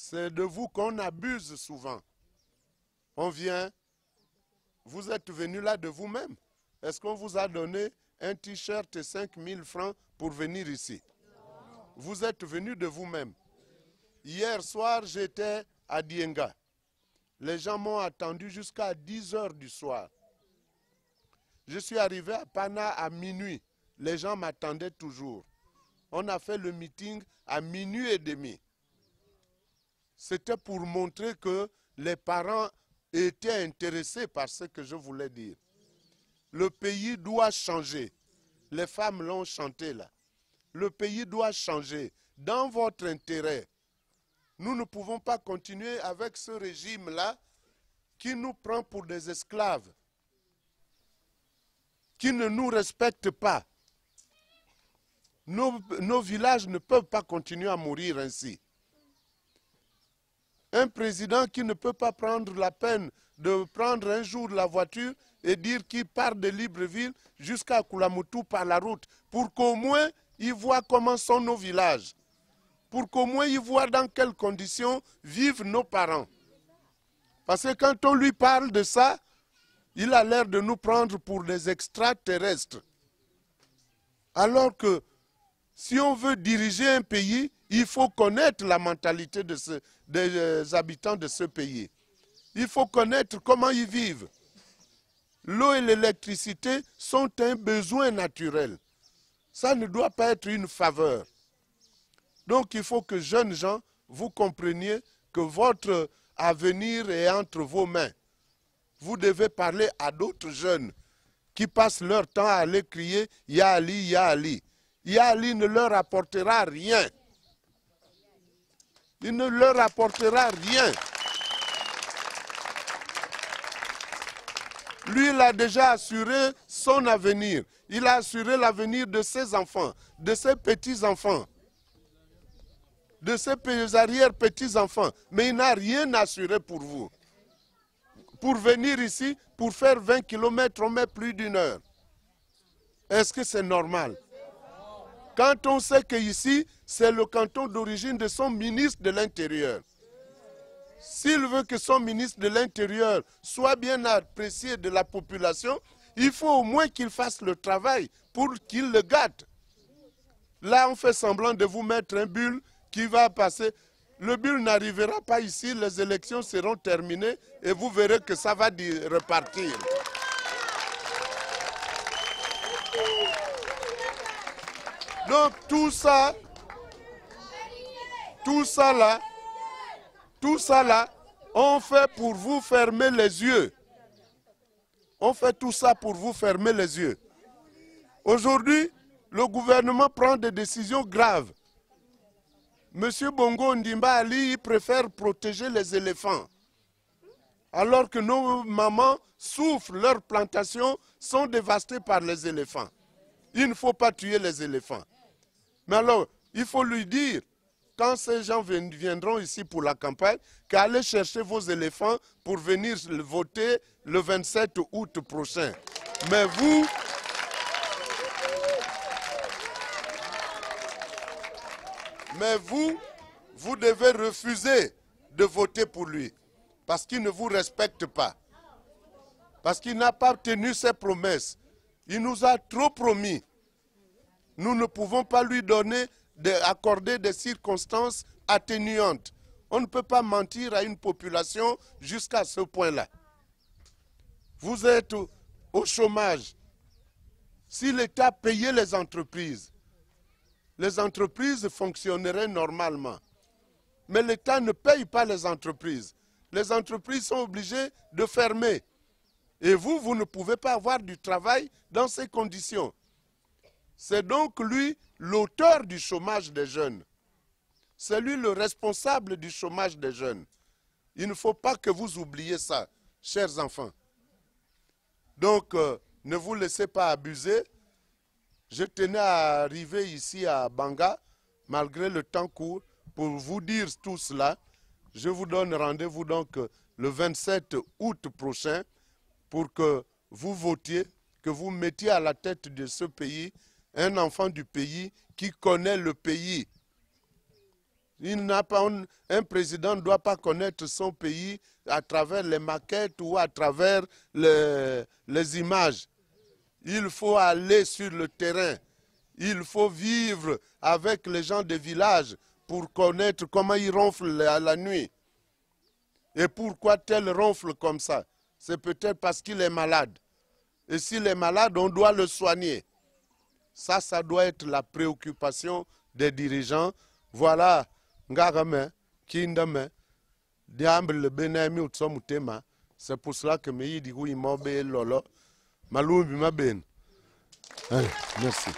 C'est de vous qu'on abuse souvent. On vient, vous êtes venu là de vous-même. Est-ce qu'on vous a donné un t-shirt et 5 000 francs pour venir ici? Vous êtes venu de vous-même. Hier soir, j'étais à Dienga. Les gens m'ont attendu jusqu'à 10 heures du soir. Je suis arrivé à Pana à minuit. Les gens m'attendaient toujours. On a fait le meeting à minuit et demi. C'était pour montrer que les parents étaient intéressés par ce que je voulais dire. Le pays doit changer. Les femmes l'ont chanté là. Le pays doit changer dans votre intérêt. Nous ne pouvons pas continuer avec ce régime-là qui nous prend pour des esclaves, qui ne nous respecte pas. Nos villages ne peuvent pas continuer à mourir ainsi. Un président qui ne peut pas prendre la peine de prendre un jour la voiture et dire qu'il part de Libreville jusqu'à Koulamoutou par la route, pour qu'au moins il voit comment sont nos villages, pour qu'au moins il voit dans quelles conditions vivent nos parents. Parce que quand on lui parle de ça, il a l'air de nous prendre pour des extraterrestres. Alors que si on veut diriger un pays, il faut connaître la mentalité des habitants de ce pays. Il faut connaître comment ils vivent. L'eau et l'électricité sont un besoin naturel. Ça ne doit pas être une faveur. Donc il faut que jeunes gens, vous compreniez que votre avenir est entre vos mains. Vous devez parler à d'autres jeunes qui passent leur temps à aller crier « Ya Ali, Ya Ali ». Ya Ali ne leur apportera rien. Il ne leur apportera rien. Lui, il a déjà assuré son avenir. Il a assuré l'avenir de ses enfants, de ses petits-enfants, de ses arrière-petits-enfants. Mais il n'a rien assuré pour vous. Pour venir ici, pour faire 20 km, on met plus d'1 heure. Est-ce que c'est normal? Quand on sait qu'ici, c'est le canton d'origine de son ministre de l'Intérieur. S'il veut que son ministre de l'Intérieur soit bien apprécié de la population, il faut au moins qu'il fasse le travail pour qu'il le gâte. Là, on fait semblant de vous mettre un bulle qui va passer. Le bulle n'arrivera pas ici, les élections seront terminées et vous verrez que ça va repartir. Donc tout ça là, on fait pour vous fermer les yeux. On fait tout ça pour vous fermer les yeux. Aujourd'hui, le gouvernement prend des décisions graves. Monsieur Bongo Ndimba Ali, il préfère protéger les éléphants. Alors que nos mamans souffrent, leurs plantations sont dévastées par les éléphants. Il ne faut pas tuer les éléphants. Mais alors, il faut lui dire, quand ces gens viendront ici pour la campagne, qu'allez chercher vos éléphants pour venir voter le 27 août prochain. Mais vous devez refuser de voter pour lui. Parce qu'il ne vous respecte pas. Parce qu'il n'a pas tenu ses promesses. Il nous a trop promis. Nous ne pouvons pas lui accorder des circonstances atténuantes. On ne peut pas mentir à une population jusqu'à ce point-là. Vous êtes au chômage. Si l'État payait les entreprises fonctionneraient normalement. Mais l'État ne paye pas les entreprises. Les entreprises sont obligées de fermer. Et vous ne pouvez pas avoir du travail dans ces conditions. C'est donc lui l'auteur du chômage des jeunes. C'est lui le responsable du chômage des jeunes. Il ne faut pas que vous oubliez ça, chers enfants. Donc, ne vous laissez pas abuser. Je tenais à arriver ici à Banga, malgré le temps court, pour vous dire tout cela. Je vous donne rendez-vous donc le 27 août prochain pour que vous votiez, que vous mettiez à la tête de ce pays un enfant du pays qui connaît le pays. Un président ne doit pas connaître son pays à travers les maquettes ou à travers les images. Il faut aller sur le terrain. Il faut vivre avec les gens des villages pour connaître comment ils ronflent la nuit. Et pourquoi tel ronfle comme ça? C'est peut-être parce qu'il est malade. Et s'il est malade, on doit le soigner. Ça doit être la préoccupation des dirigeants. Voilà. C'est pour cela que me dit oui, lolo. Malumbi ma ben. Merci.